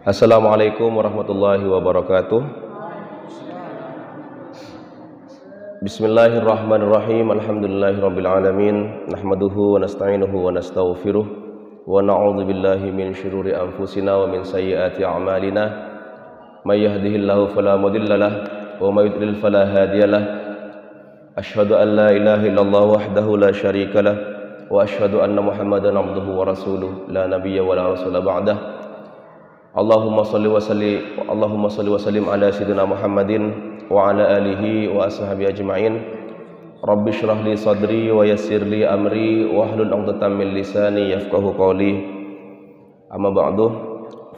Assalamualaikum warahmatullahi wabarakatuh. Bismillahirrahmanirrahim. Alhamdulillahirabbil alamin. Nahmaduhu wa nasta'inuhu wa nastaghfiruh wa na'udzu billahi min syururi anfusina wa min sayyiati a'malina. May yahdihillahu fala mudhillalah wa may yudlil fala hadiyalah. Asyhadu an la ilaha illallah wahdahu la syarikalah wa asyhadu anna Muhammadan abduhu wa rasuluh la nabiyya wa la rasula ba'dah. Allahumma salli wa sallim ala sayyidina Muhammadin wa ala alihi wa ashabihi ajma'in. Rabbi shrah li sadri wa yassir li amri wa hlul 'uqdatam min lisani yafqahu qawli. Amma ba'du,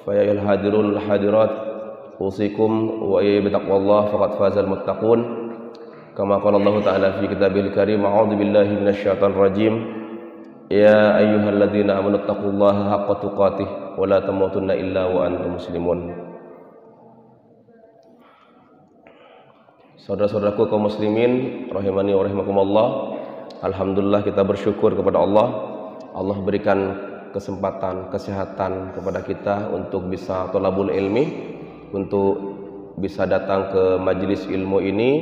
fa ya ayyuhal hadirun wal hadirat, usikum wa iyaya bi taqwallah faqad fazal muttaqun. Kama qala Allah ta'ala fi kitabil karim, a'udzu billahi minasyaitonir rajim. Ya ayyuhalladzina amanu taqullaha haqqa tuqatih wa la tamutunna illa wa antum muslimun. Saudara-saudaraku kaum muslimin rahimani wa rahimakumullah, alhamdulillah kita bersyukur kepada Allah. Allah berikan kesempatan, kesehatan kepada kita untuk bisa thalabul ilmi, untuk bisa datang ke majelis ilmu ini.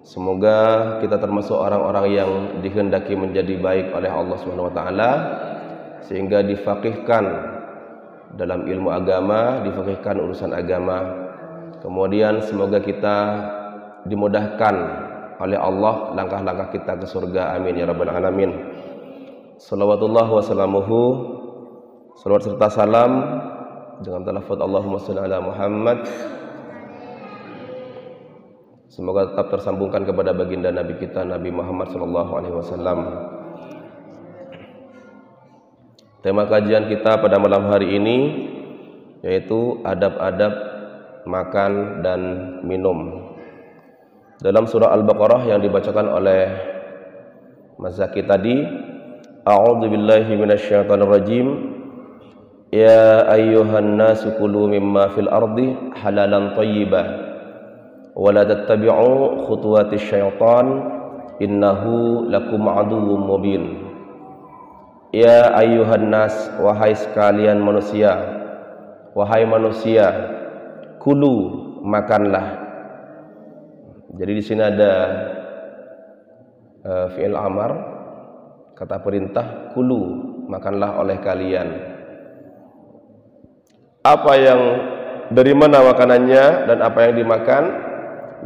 Semoga kita termasuk orang-orang yang dikehendaki menjadi baik oleh Allah Subhanahu wa taala, sehingga difaqihkan dalam ilmu agama, difaqihkan urusan agama. Kemudian semoga kita dimudahkan oleh Allah langkah-langkah kita ke surga, amin ya rabbal alamin. Shalawatullah wa salamuhu, salawat serta salam dengan talafut Allahumma shalli ala Muhammad, semoga tetap tersambungkan kepada baginda Nabi kita Nabi Muhammad sallallahu alaihi wasallam. Tema kajian kita pada malam hari ini yaitu adab-adab makan dan minum. Dalam surah Al-Baqarah yang dibacakan oleh Mas Zaki tadi, a'udzu billahi minasyaitonir rajim. Ya ayyuhan nasu kulu mimma fil ardi halalan thayyiban wa la tattabi'u khutuwatis syaitan innahu lakum aduwwum mubin. Ya ayyuhan nas, wahai sekalian manusia, wahai manusia, kulu, makanlah. Jadi di sini ada fi'il amar, kata perintah, kulu, makanlah oleh kalian. Apa yang, dari mana makanannya dan apa yang dimakan?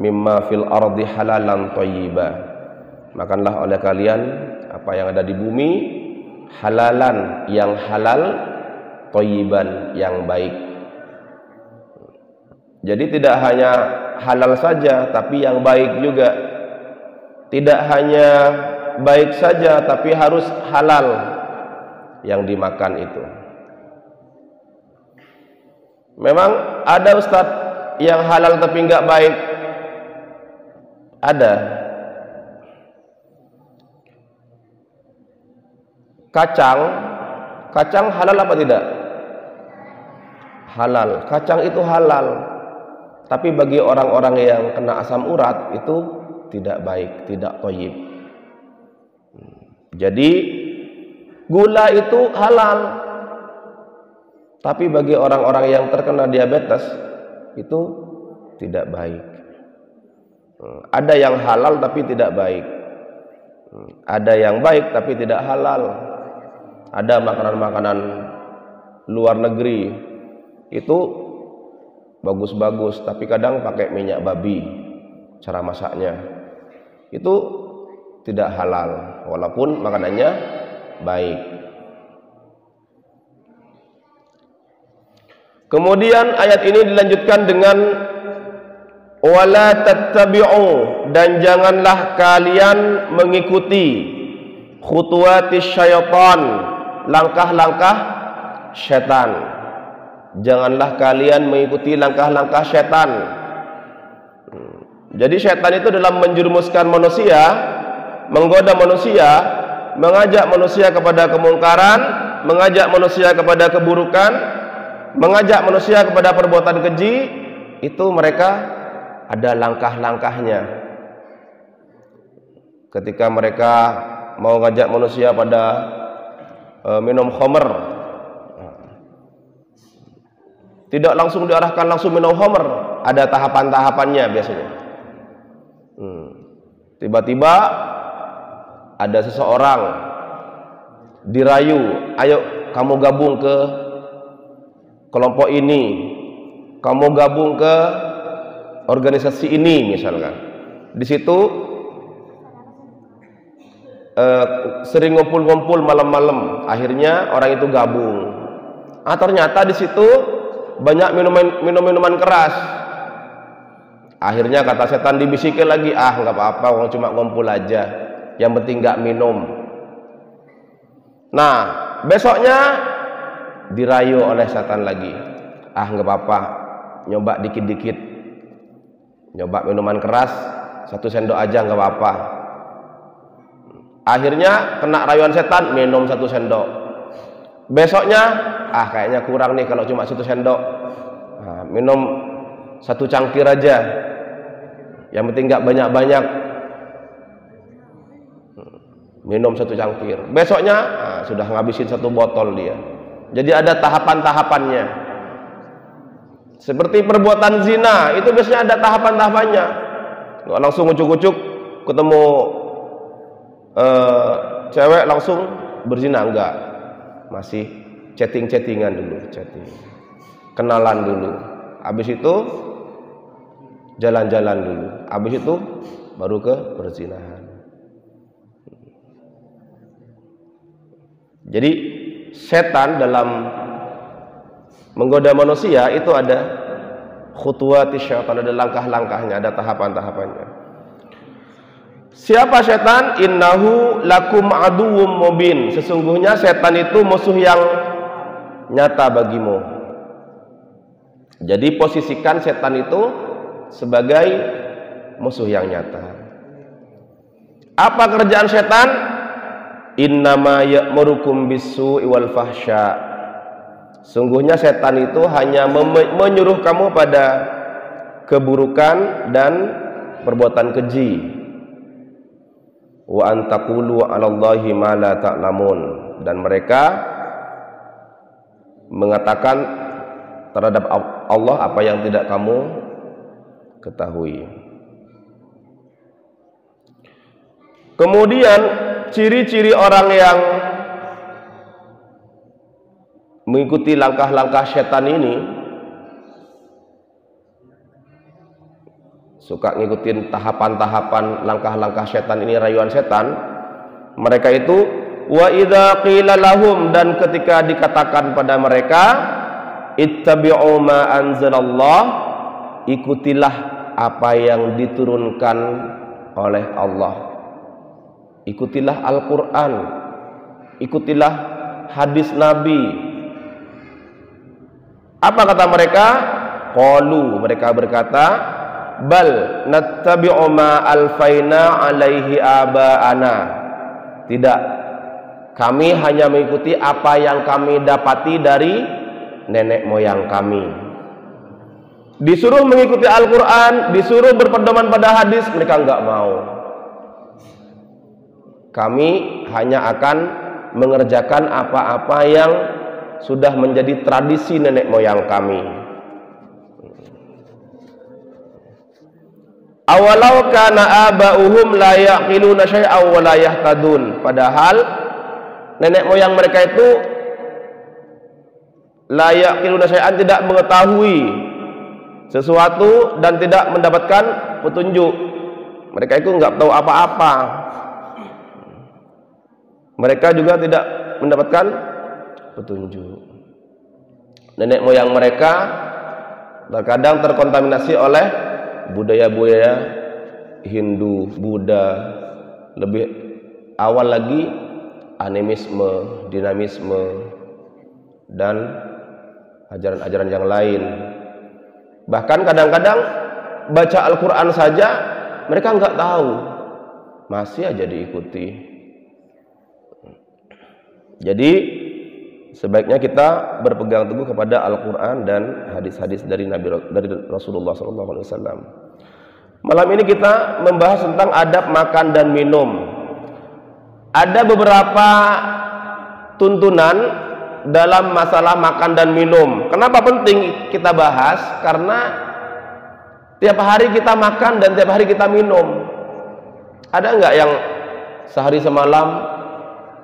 Mimma fil ardi halalan thayyiba, makanlah oleh kalian apa yang ada di bumi, halalan yang halal, thayyiban yang baik. Jadi tidak hanya halal saja tapi yang baik juga. Tidak hanya baik saja tapi harus halal yang dimakan itu. Memang ada ustadz yang halal tapi enggak baik. Ada. Kacang halal apa tidak? Halal. Kacang itu halal. Tapi bagi orang-orang yang kena asam urat itu tidak baik, tidak thayyib. Jadi gula itu halal. Tapi bagi orang-orang yang terkena diabetes itu tidak baik. Ada yang halal tapi tidak baik. Ada yang baik tapi tidak halal. Ada makanan-makanan luar negeri itu bagus-bagus tapi kadang pakai minyak babi cara masaknya. Itu tidak halal walaupun makanannya baik. Kemudian ayat ini dilanjutkan dengan wala tattabi'u, dan janganlah kalian mengikuti khutuwatis syaitan, langkah-langkah syaitan. Janganlah kalian mengikuti langkah-langkah syaitan. Jadi syaitan itu dalam menjerumuskan manusia, menggoda manusia, mengajak manusia kepada kemungkaran, mengajak manusia kepada keburukan, mengajak manusia kepada perbuatan keji, itu mereka ada langkah-langkahnya. Ketika mereka mau ngajak manusia pada minum khamr, Tidak langsung diarahkan langsung minum khamr, ada tahapan-tahapannya biasanya. Tiba-tiba ada seseorang dirayu, ayo kamu gabung ke kelompok ini, kamu gabung ke organisasi ini misalkan. Di situ sering ngumpul-ngumpul malam-malam, akhirnya orang itu gabung. Ternyata di situ banyak minuman keras. Akhirnya kata setan dibisikin lagi, nggak apa-apa, orang cuma ngumpul aja, yang penting nggak minum. Nah, besoknya dirayu oleh setan lagi, nggak apa-apa, nyoba dikit-dikit, nyoba minuman keras 1 sendok aja nggak apa-apa. Akhirnya kena rayuan setan, minum 1 sendok. Besoknya, kayaknya kurang nih kalau cuma 1 sendok. Minum 1 cangkir aja. Yang penting nggak banyak-banyak. Minum 1 cangkir. Besoknya, sudah ngabisin 1 botol dia. Jadi ada tahapan-tahapannya. Seperti perbuatan zina, itu biasanya ada tahapan-tahapannya. Nggak langsung ucuk-ucuk ketemu cewek langsung berzina, enggak, masih chatting-chattingan dulu, kenalan dulu, habis itu jalan-jalan dulu, habis itu baru ke perzinahan. Jadi setan dalam menggoda manusia itu ada khutuwati syaitan, ada langkah-langkahnya, ada tahapan-tahapannya. Siapa setan? Innahu lakum aduwwum mubin. Sesungguhnya setan itu musuh yang nyata bagimu. Jadi posisikan setan itu sebagai musuh yang nyata. Apa kerjaan setan? Innama ya'murukum bis-su'i wal fahsya. Sungguhnya setan itu hanya menyuruh kamu pada keburukan dan perbuatan keji. Wa antaqulu 'alallahi ma la ta'lamun, dan mereka mengatakan terhadap Allah apa yang tidak kamu ketahui. Kemudian ciri-ciri orang yang mengikuti langkah-langkah setan ini, suka ngikutin tahapan-tahapan langkah-langkah setan ini, rayuan setan, mereka itu wa idza qila lahum, dan ketika dikatakan pada mereka ittabi'u ma anzalallah, ikutilah apa yang diturunkan oleh Allah, ikutilah Al-Quran, ikutilah hadis Nabi. Apa kata mereka? Qalu, mereka berkata, bal nattabi'u ma alfaina alaihi aba'ana. Tidak, kami hanya mengikuti apa yang kami dapati dari nenek moyang kami. Disuruh mengikuti Al-Quran, disuruh berpedoman pada hadis, mereka enggak mau. Kami hanya akan mengerjakan apa-apa yang sudah menjadi tradisi nenek moyang kami. Awalau kana aba'uhum la yaqiluna syai'aw wa la yahtadun. Padahal nenek moyang mereka itu la yaqiluna syai'an, tidak mengetahui sesuatu dan tidak mendapatkan petunjuk. Mereka itu enggak tahu apa-apa. Mereka juga tidak mendapatkan petunjuk. Nenek moyang mereka terkadang terkontaminasi oleh budaya-budaya Hindu, Buddha, lebih awal lagi animisme, dinamisme, dan ajaran-ajaran yang lain. Bahkan kadang-kadang baca Al-Quran saja mereka nggak tahu, masih aja diikuti. Jadi sebaiknya kita berpegang teguh kepada Al-Quran dan hadis-hadis dari Rasulullah SAW. Malam ini kita membahas tentang adab makan dan minum. Ada beberapa tuntunan dalam masalah makan dan minum. Kenapa penting kita bahas? Karena tiap hari kita makan dan tiap hari kita minum. Ada nggak yang sehari semalam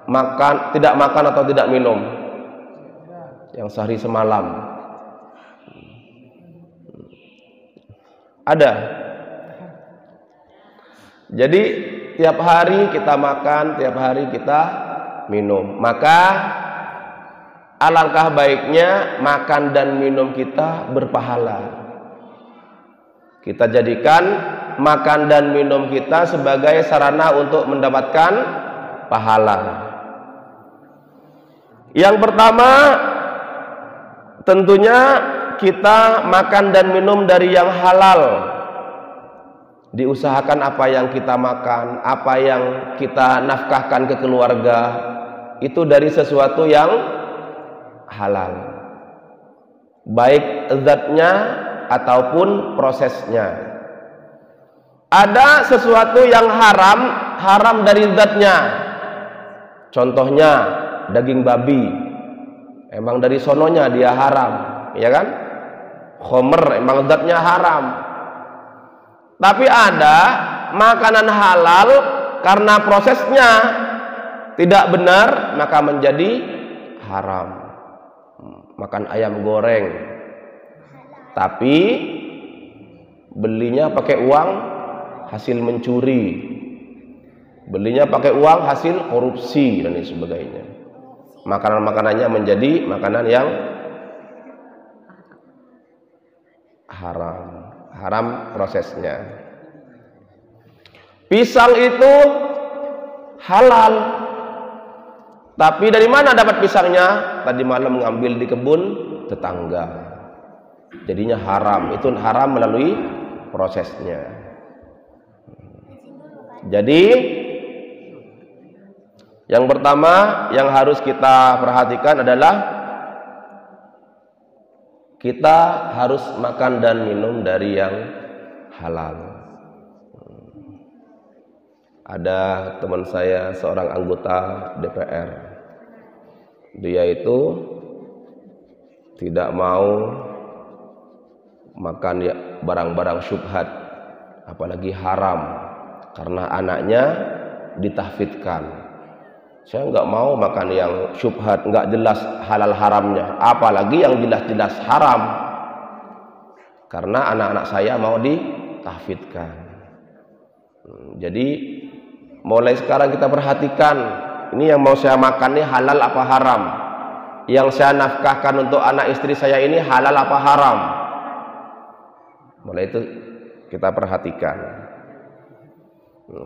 makan, tidak makan atau tidak minum? Yang sehari semalam ada. Jadi tiap hari kita makan, tiap hari kita minum. Maka alangkah baiknya makan dan minum kita berpahala. Kita jadikan makan dan minum kita sebagai sarana untuk mendapatkan pahala. Yang pertama, tentunya kita makan dan minum dari yang halal. Diusahakan apa yang kita makan, apa yang kita nafkahkan ke keluarga, itu dari sesuatu yang halal, baik zatnya ataupun prosesnya. Ada sesuatu yang haram, haram dari zatnya. Contohnya daging babi, emang dari sononya dia haram, ya kan? Khomer emang zatnya haram. Tapi ada makanan halal karena prosesnya tidak benar maka menjadi haram. Makan ayam goreng, tapi belinya pakai uang hasil mencuri, belinya pakai uang hasil korupsi dan sebagainya. Makanan-makanannya menjadi makanan yang haram, haram prosesnya. Pisang itu halal, tapi dari mana dapat pisangnya? Tadi malam ngambil di kebun tetangga, jadinya haram. Itu haram melalui prosesnya. Jadi yang pertama yang harus kita perhatikan adalah kita harus makan dan minum dari yang halal. Ada teman saya seorang anggota DPR, dia itu tidak mau makan ya barang-barang syubhat, apalagi haram, karena anaknya ditahfidkan. Saya nggak mau makan yang syubhat, nggak jelas halal haramnya, apalagi yang jelas-jelas haram, karena anak-anak saya mau ditahfidkan. Jadi mulai sekarang kita perhatikan, ini yang mau saya makan ini halal apa haram, yang saya nafkahkan untuk anak istri saya ini halal apa haram. Mulai itu kita perhatikan.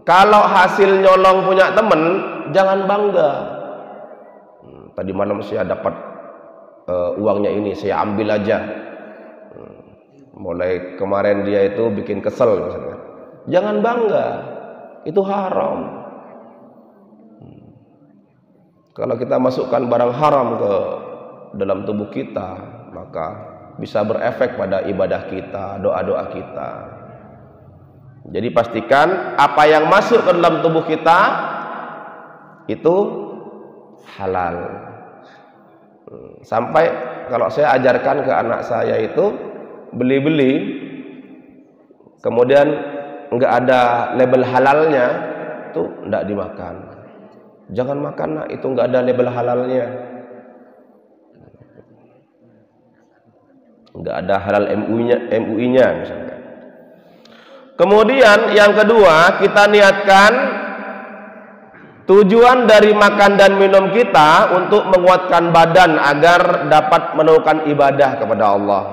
Kalau hasil nyolong punya temen, jangan bangga. Tadi malam saya dapat uangnya ini, saya ambil aja. Mulai kemarin dia itu bikin kesel misalnya. Jangan bangga, itu haram. Kalau kita masukkan barang haram ke dalam tubuh kita, maka bisa berefek pada ibadah kita, doa-doa kita. Jadi pastikan apa yang masuk ke dalam tubuh kita itu halal. Sampai kalau saya ajarkan ke anak saya itu beli-beli, kemudian enggak ada label halalnya, itu enggak dimakan. Jangan makan nak, itu enggak ada label halalnya. Enggak ada halal MUI-nya misalkan. Kemudian yang kedua, kita niatkan tujuan dari makan dan minum kita untuk menguatkan badan agar dapat melakukan ibadah kepada Allah.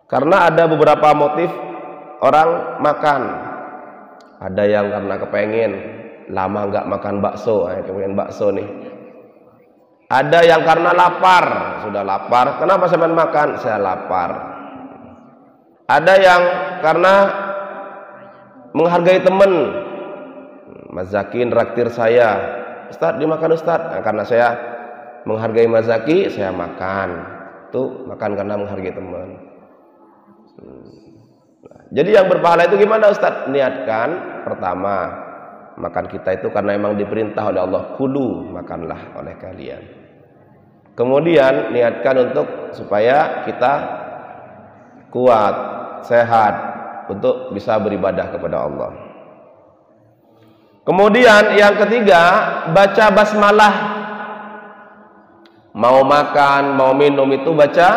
Karena ada beberapa motif orang makan. Ada yang karena kepengen lama nggak makan bakso, kepengen bakso nih. Ada yang karena lapar, sudah lapar. Kenapa sampean makan? Saya lapar. Ada yang karena menghargai teman, Mas Zaki raktir saya, Ustadz dimakan Ustadz. Nah, karena saya menghargai Mas Zaki, saya makan. Itu makan karena menghargai teman. Jadi yang berpahala itu gimana Ustadz? Niatkan pertama makan kita itu karena memang diperintah oleh Allah, kulu, makanlah oleh kalian. Kemudian niatkan untuk supaya kita kuat, sehat untuk bisa beribadah kepada Allah. Kemudian yang ketiga, baca basmalah. Mau makan, mau minum itu baca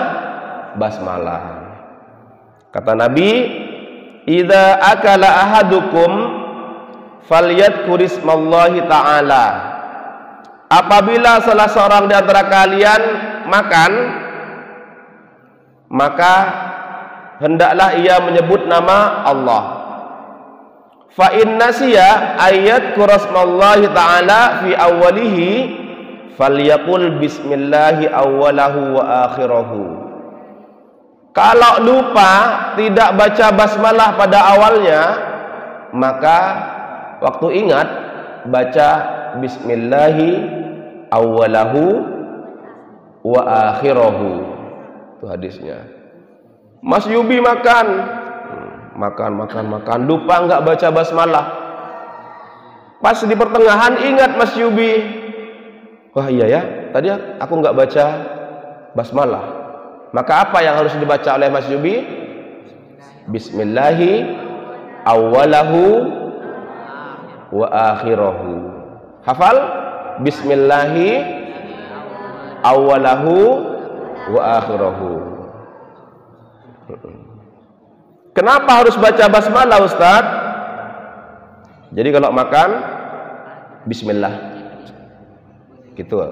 basmalah. Kata Nabi, "Idza akala ahadukum falyadhkur ismallahi ta'ala." Apabila salah seorang di antara kalian makan, maka hendaklah ia menyebut nama Allah. Fa in nasiya ayat qurasmallahi ta'ala fi awwalihi falyaqul bismillahi awwalahu wa akhirahu. Kalau lupa tidak baca basmalah pada awalnya, maka waktu ingat baca bismillahi awwalahu wa akhirahu. Itu hadisnya. Mas Yubi makan, lupa nggak baca basmalah. Pas di pertengahan ingat Mas Yubi, wah iya ya, tadi aku nggak baca basmalah. Maka apa yang harus dibaca oleh Mas Yubi? Bismillahi awwalahu wa akhirahu. Hafal? Bismillahi awwalahu wa akhirahu. Kenapa harus baca basmalah, Ustaz? Jadi kalau makan bismillah gitu.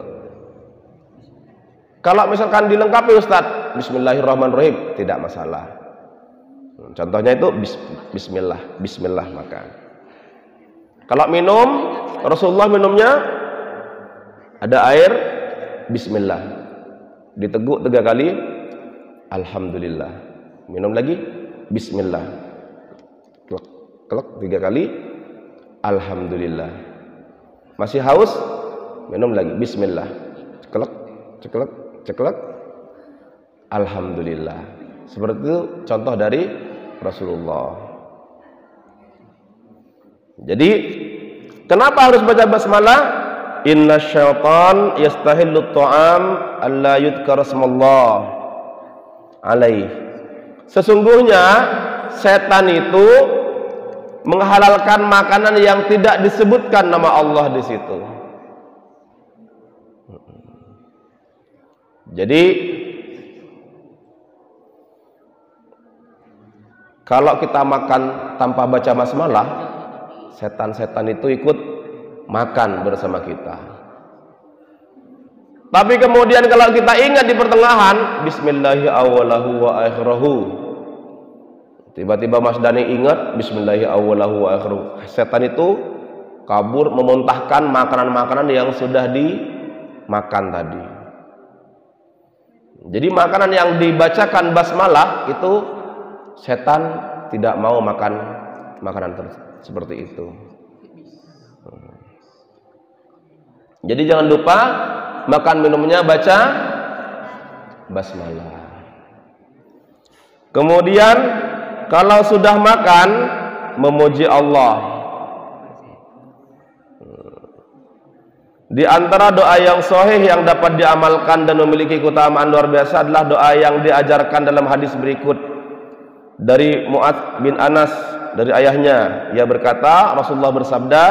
Kalau misalkan dilengkapi, Ustaz, bismillahirrahmanirrahim, tidak masalah. Contohnya itu bismillah makan. Kalau minum, Rasulullah minumnya ada air bismillah, diteguk 3 kali alhamdulillah, minum lagi bismillah, klek 3 kali alhamdulillah. Masih haus, minum lagi bismillah, ceklek alhamdulillah. Seperti itu contoh dari Rasulullah. Jadi kenapa harus baca basmalah? Inna syaitan yastahillu ta'am alla yudhkar ismallah alaih. Sesungguhnya setan itu menghalalkan makanan yang tidak disebutkan nama Allah di situ. Jadi kalau kita makan tanpa baca basmalah, setan-setan itu ikut makan bersama kita. Tapi kemudian kalau kita ingat di pertengahan, bismillahi awwalahu wa akhirahu, tiba-tiba Mas Dani ingat bismillahi awwalahu wa akhirahu, setan itu kabur memuntahkan makanan-makanan yang sudah dimakan tadi. Jadi makanan yang dibacakan basmalah itu setan tidak mau makan makanan seperti itu. Jadi jangan lupa makan minumnya baca basmalah. Kemudian kalau sudah makan memuji Allah. Di antara doa yang sahih yang dapat diamalkan dan memiliki keutamaan luar biasa adalah doa yang diajarkan dalam hadis berikut dari Mu'adz bin Anas dari ayahnya. Ia berkata, Rasulullah bersabda,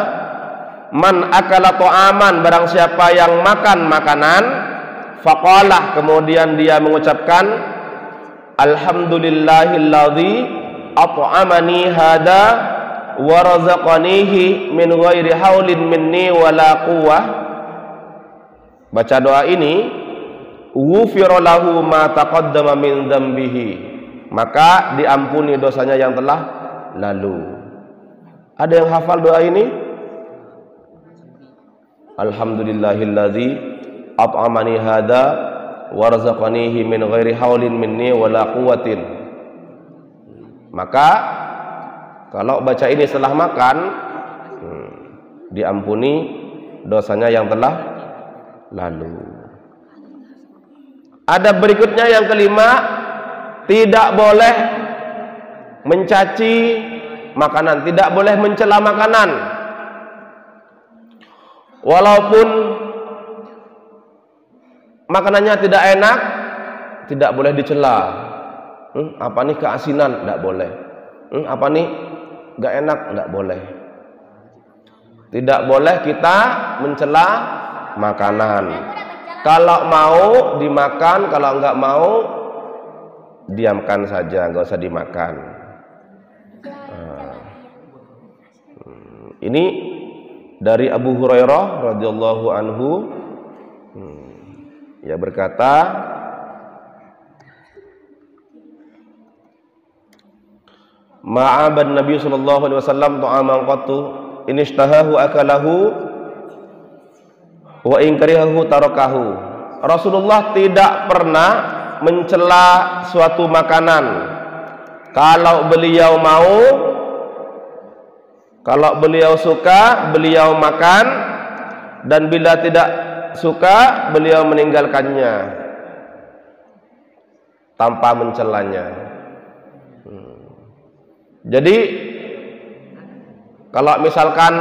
"Man akala ta'aman," barang siapa yang makan makanan, faqalah, kemudian dia mengucapkan, "Alhamdulillahilladzi at'amani hada wa razaqanihi min ghairi haulin minni wala quwwah." Baca doa ini, ghufira lahu ma taqaddama min dzambihi, maka diampuni dosanya yang telah lalu. Ada yang hafal doa ini? Alhamdulillahilladzi at'amani hada wa razaqanihi min ghairi haulin minni wala quwwatin. Maka kalau baca ini setelah makan, diampuni dosanya yang telah lalu. Ada berikutnya yang kelima, tidak boleh mencaci makanan, tidak boleh mencela makanan. Walaupun makanannya tidak enak, tidak boleh dicela. Apa nih keasinan? Tidak boleh. Apa nih gak enak? Tidak boleh. Tidak boleh kita mencela makanan. Kalau mau dimakan, kalau enggak mau diamkan saja, enggak usah dimakan. Ini dari Abu Hurairah radhiyallahu anhu, ia berkata, ma'aban Nabi sallallahu alaihi wasallam ta'aman qattu in ishtahahu akalahu wa in karihahu tarakahu. Rasulullah tidak pernah mencela suatu makanan. Kalau beliau mau, kalau beliau suka, beliau makan, dan bila tidak suka, beliau meninggalkannya tanpa mencelanya. Jadi kalau misalkan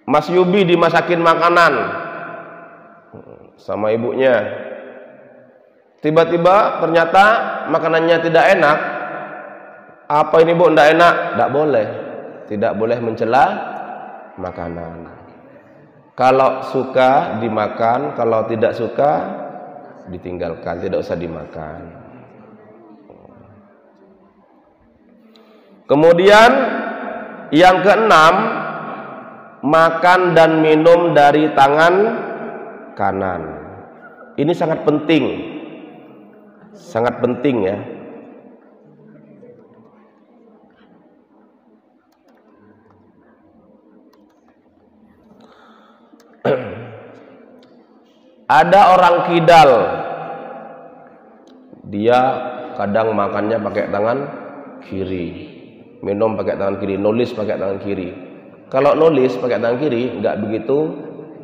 Mas Yubi dimasakin makanan sama ibunya, tiba-tiba ternyata makanannya tidak enak, apa ini Bu, tidak enak? Tidak boleh. Tidak boleh mencela makanan. Kalau suka dimakan, kalau tidak suka ditinggalkan, tidak usah dimakan. Kemudian yang keenam, makan dan minum dari tangan kanan. Ini sangat penting. Sangat penting ya. Ada orang kidal, dia kadang makannya pakai tangan kiri, minum pakai tangan kiri, nulis pakai tangan kiri. Kalau nulis pakai tangan kiri nggak begitu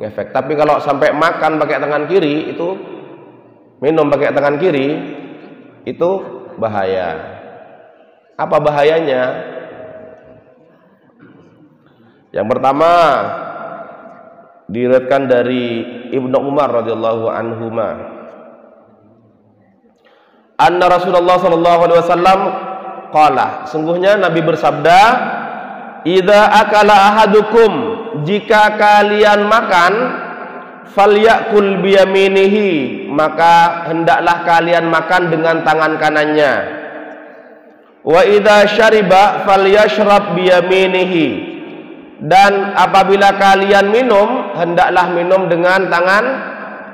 ngefek, tapi kalau sampai makan pakai tangan kiri, itu minum pakai tangan kiri, itu bahaya. Apa bahayanya? Yang pertama, diriwayatkan dari Ibnu Umar radhiyallahu anhuma, anna Rasulullah sallallahu alaihi wasallam qala, sungguhnya Nabi bersabda, idza akala ahadukum, jika kalian makan, falyakul biyaminihi, maka hendaklah kalian makan dengan tangan kanannya. Wa idza syariba falyashrab biyaminihi, dan apabila kalian minum, hendaklah minum dengan tangan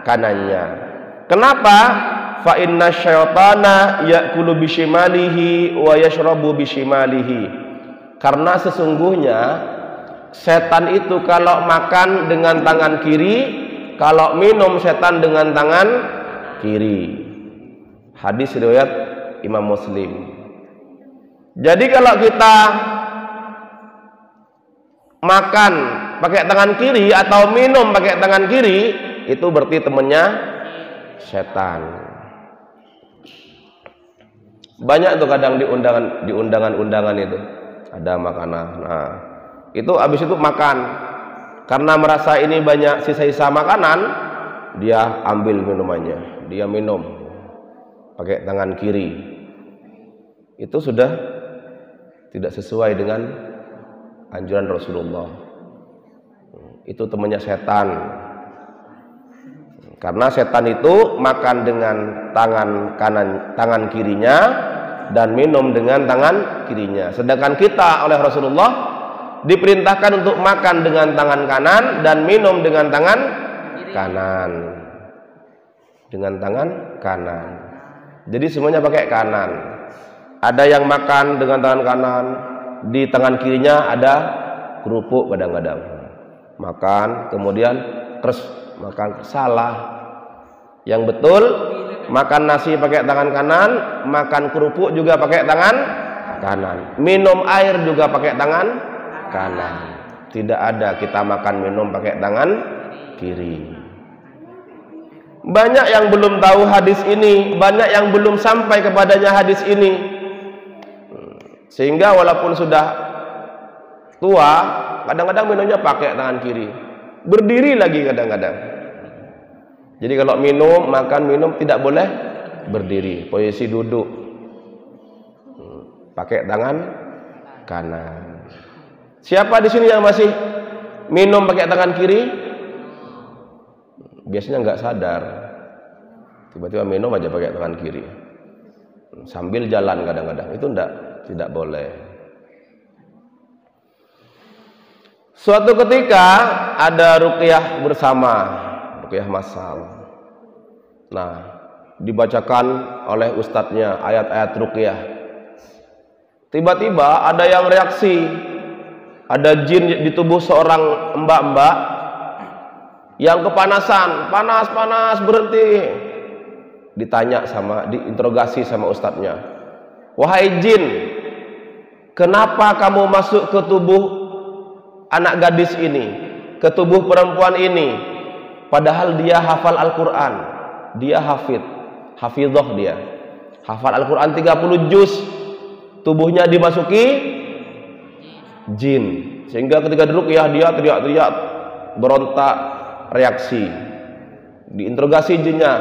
kanannya. Kenapa? Fa inna syaitana ya'kulu bishimalihi wa yashrabu bishimalihi. Karena sesungguhnya setan itu kalau makan dengan tangan kiri, kalau minum setan dengan tangan kiri. Hadis riwayat Imam Muslim. Jadi kalau kita makan pakai tangan kiri atau minum pakai tangan kiri, itu berarti temannya setan. Banyak tuh kadang di undangan-undangan itu ada makanan. Nah, itu habis itu makan. Karena merasa ini banyak sisa-sisa makanan, dia ambil minumannya, dia minum pakai tangan kiri. Itu sudah tidak sesuai dengan anjuran Rasulullah. Itu temannya setan. Karena setan itu makan dengan tangan kirinya dan minum dengan tangan kirinya. Sedangkan kita oleh Rasulullah diperintahkan untuk makan dengan tangan kanan dan minum dengan tangan kanan. Dengan tangan kanan. Jadi semuanya pakai kanan. Ada yang makan dengan tangan kanan, di tangan kirinya ada kerupuk kadang-kadang. Makan, kemudian terus makan, salah. Yang betul, makan nasi pakai tangan kanan, makan kerupuk juga pakai tangan kanan, minum air juga pakai tangan kanan. Tidak ada kita makan minum pakai tangan kiri. Banyak yang belum tahu hadis ini, banyak yang belum sampai kepadanya hadis ini, sehingga walaupun sudah tua, kadang-kadang minumnya pakai tangan kiri, berdiri lagi kadang-kadang. Jadi kalau minum tidak boleh berdiri, posisi duduk, pakai tangan kanan. Siapa di sini yang masih minum pakai tangan kiri? Biasanya nggak sadar, tiba-tiba minum aja pakai tangan kiri, sambil jalan kadang-kadang. Itu tidak boleh. Suatu ketika ada ruqyah bersama, ruqyah massal. Nah, dibacakan oleh ustadznya ayat-ayat ruqyah. Tiba-tiba ada yang reaksi, ada jin di tubuh seorang mbak-mbak yang kepanasan, panas berhenti. Ditanya diinterogasi sama ustadznya, wahai jin, kenapa kamu masuk ke tubuh anak gadis ini, ke tubuh perempuan ini, padahal dia hafal Al-Quran, dia hafidhoh, dia hafal Al-Quran 30 juz, tubuhnya dimasuki jin, sehingga ketika diruqyah dia teriak-teriak, berontak, reaksi. Diinterogasi jinnya,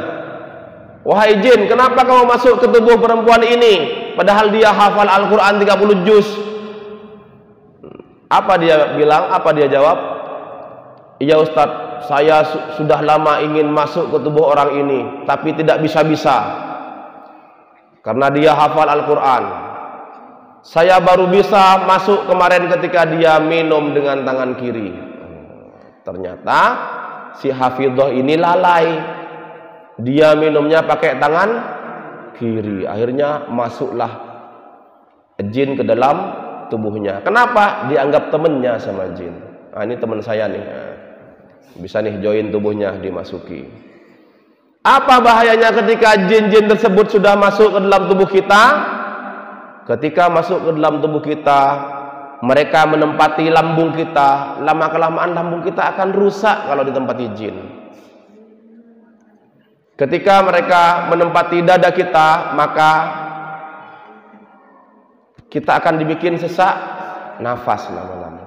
wahai jin, kenapa kamu masuk ke tubuh perempuan ini padahal dia hafal Al-Quran 30 juz? Apa dia bilang? Apa dia jawab? Iya Ustadz, saya sudah lama ingin masuk ke tubuh orang ini, tapi tidak bisa-bisa karena dia hafal Al-Quran. Saya baru bisa masuk kemarin ketika dia minum dengan tangan kiri. Ternyata si hafidhoh ini lalai, dia minumnya pakai tangan kiri. Akhirnya masuklah jin ke dalam tubuhnya. Kenapa? Dianggap temennya sama jin. Nah, ini teman saya nih, bisa nih join tubuhnya, dimasuki. Apa bahayanya ketika jin-jin tersebut sudah masuk ke dalam tubuh kita? Ketika masuk ke dalam tubuh kita, mereka menempati lambung kita. Lama-kelamaan lambung kita akan rusak kalau ditempati jin. Ketika mereka menempati dada kita, maka kita akan dibikin sesak nafas lama-lama.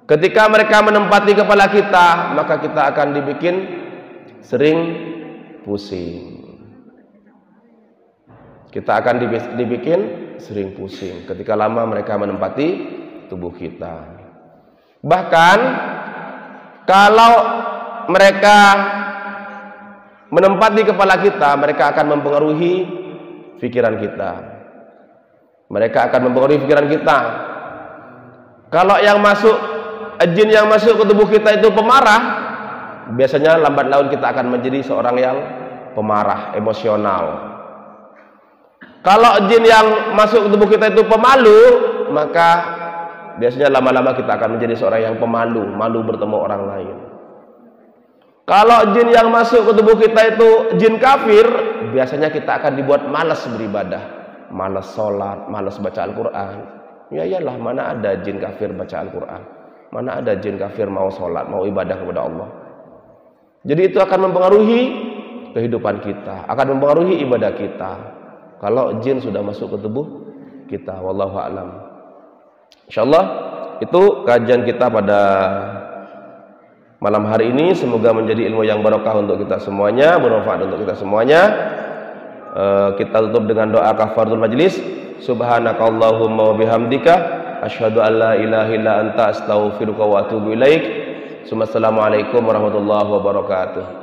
Ketika mereka menempati kepala kita, maka kita akan dibikin sering pusing. Kita akan dibikin sering pusing ketika lama mereka menempati tubuh kita. Bahkan kalau mereka menempati kepala kita, mereka akan mempengaruhi pikiran kita. Mereka akan mempengaruhi pikiran kita. Kalau jin yang masuk ke tubuh kita itu pemarah, biasanya lambat laun kita akan menjadi seorang yang pemarah, emosional. Kalau jin yang masuk ke tubuh kita itu pemalu, maka biasanya lama-lama kita akan menjadi seorang yang pemalu, malu bertemu orang lain. Kalau jin yang masuk ke tubuh kita itu jin kafir, biasanya kita akan dibuat malas beribadah, malas sholat, malas baca Al-Quran. Ya iyalah, mana ada jin kafir baca Al-Quran, mana ada jin kafir mau sholat, mau ibadah kepada Allah. Jadi itu akan mempengaruhi kehidupan kita, akan mempengaruhi ibadah kita kalau jin sudah masuk ke tubuh kita. Wallahu a'lam. Insyaallah itu kajian kita pada malam hari ini. Semoga menjadi ilmu yang barokah untuk kita semuanya, bermanfaat untuk kita semuanya. Kita tutup dengan doa kafaratul majlis. Subhanakallahumma wa bihamdika asyhadu an la ilaha illa anta astaghfiruka wa atubu ilaik. Assalamualaikum warahmatullahi wabarakatuh.